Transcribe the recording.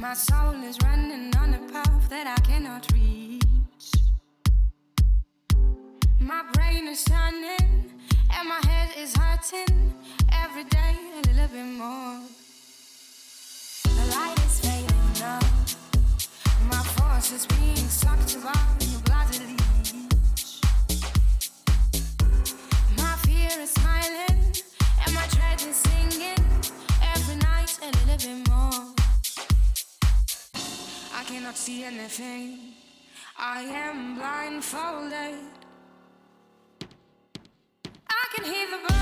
My soul is running on a path that I cannot reach. My brain is turning and my head is hurting. Every day a little bit more. The light is fading now. My force is being sucked by the bloody leech. My fear is smiling and my dread is singing. Every night a little bit more. I cannot see anything. I am blindfolded. I can hear the